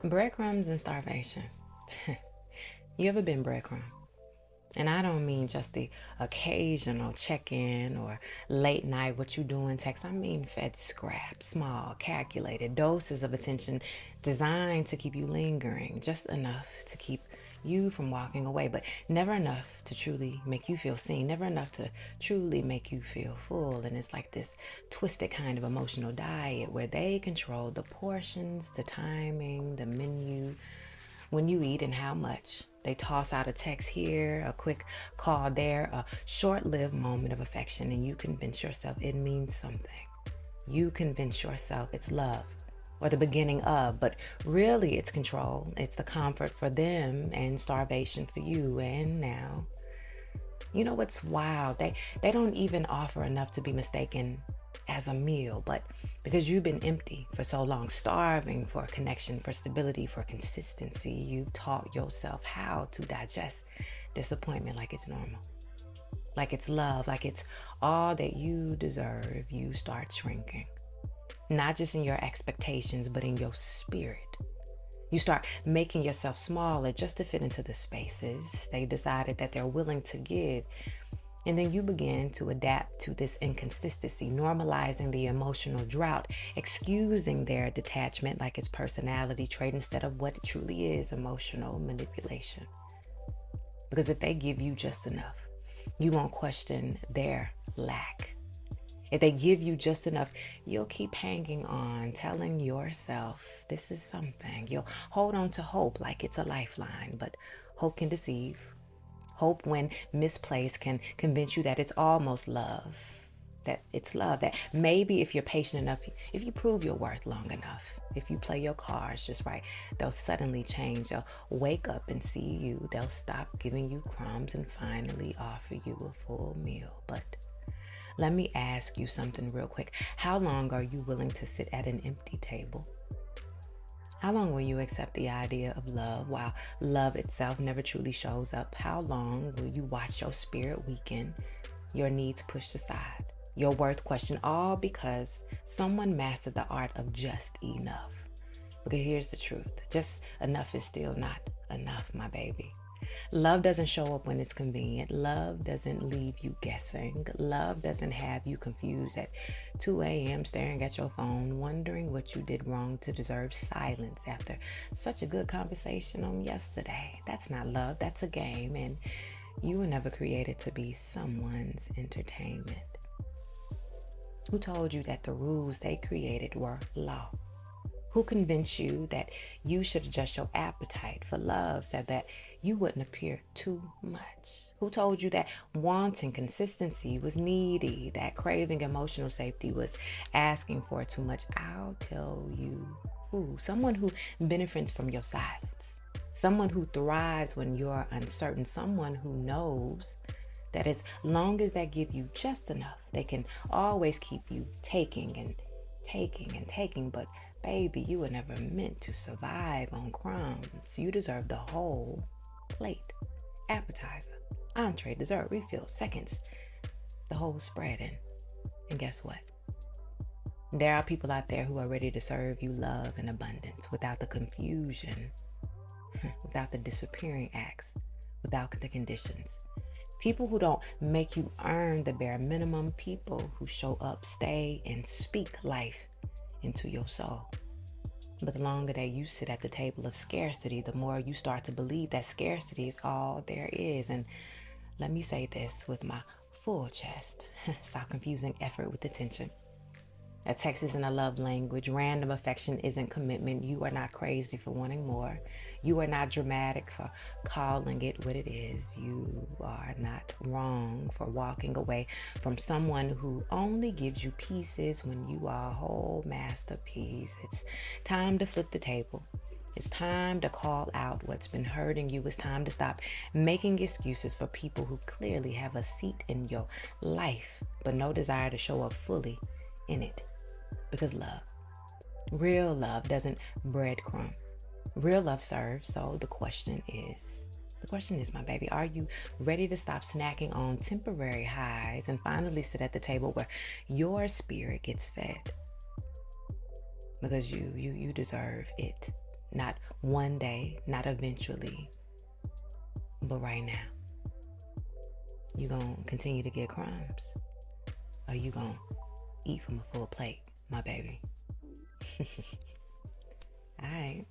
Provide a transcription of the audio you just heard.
Breadcrumbs and starvation. You ever been breadcrumb? And I don't mean just the occasional check-in or late night what you doing text. I mean fed scraps, small, calculated doses of attention designed to keep you lingering, just enough to keep you from walking away, but never enough to truly make you feel seen, never enough to truly make you feel full. And it's like this twisted kind of emotional diet where they control the portions, the timing, the menu, when you eat and how much. They toss out a text here, a quick call there, a short lived moment of affection, and you convince yourself it means something. You convince yourself it's love or the beginning of, but really it's control. It's the comfort for them and starvation for you. And now, you know what's wild? They don't even offer enough to be mistaken as a meal, but because you've been empty for so long, starving for connection, for stability, for consistency, you taught yourself how to digest disappointment like it's normal, like it's love, like it's all that you deserve. You start shrinking, not just in your expectations, but in your spirit. You start making yourself smaller just to fit into the spaces they've decided that they're willing to give. And then you begin to adapt to this inconsistency, normalizing the emotional drought, excusing their detachment like it's personality trait instead of what it truly is, emotional manipulation. Because if they give you just enough, you won't question their lack. If they give you just enough, you'll keep hanging on, telling yourself this is something. You'll hold on to hope like it's a lifeline, but hope can deceive. Hope, when misplaced, can convince you that it's almost love, that it's love, that maybe if you're patient enough, if you prove your worth long enough, if you play your cards just right, they'll suddenly change. They'll wake up and see you. They'll stop giving you crumbs and finally offer you a full meal. But let me ask you something real quick. How long are you willing to sit at an empty table? How long will you accept the idea of love while love itself never truly shows up? How long will you watch your spirit weaken, your needs pushed aside, your worth questioned, all because someone mastered the art of just enough? Because here's the truth, just enough is still not enough, my baby. Love doesn't show up when it's convenient. Love doesn't leave you guessing. Love doesn't have you confused at 2 a.m. staring at your phone, wondering what you did wrong to deserve silence after such a good conversation on yesterday. That's not love, that's a game, and you were never created to be someone's entertainment. Who told you that the rules they created were law? Who convinced you that you should adjust your appetite for love so that you wouldn't appear too much? Who told you that wanting consistency was needy, that craving emotional safety was asking for too much? I'll tell you who. Someone who benefits from your silence. Someone who thrives when you're uncertain. Someone who knows that as long as they give you just enough, they can always keep you taking and taking and taking. But baby, you were never meant to survive on crumbs. You deserve the whole plate. Appetizer, entree, dessert, refill, seconds, the whole spread. And guess what? There are people out there who are ready to serve you love in abundance without the confusion, without the disappearing acts, without the conditions. People who don't make you earn the bare minimum. People who show up, stay, and speak life into your soul. But the longer that you sit at the table of scarcity, the more you start to believe that scarcity is all there is. And let me say this with my full chest. Stop confusing effort with attention. A text isn't a love language. Random affection isn't commitment. You are not crazy for wanting more. You are not dramatic for calling it what it is. You are not wrong for walking away from someone who only gives you pieces when you are a whole masterpiece. It's time to flip the table. It's time to call out what's been hurting you. It's time to stop making excuses for people who clearly have a seat in your life, but no desire to show up fully in it. Because love, real love doesn't breadcrumb. Real love serves. So the question is, my baby, are you ready to stop snacking on temporary highs and finally sit at the table where your spirit gets fed? Because you deserve it. Not one day, not eventually, but right now. You gonna continue to get crumbs, or you gonna eat from a full plate, my baby? All right.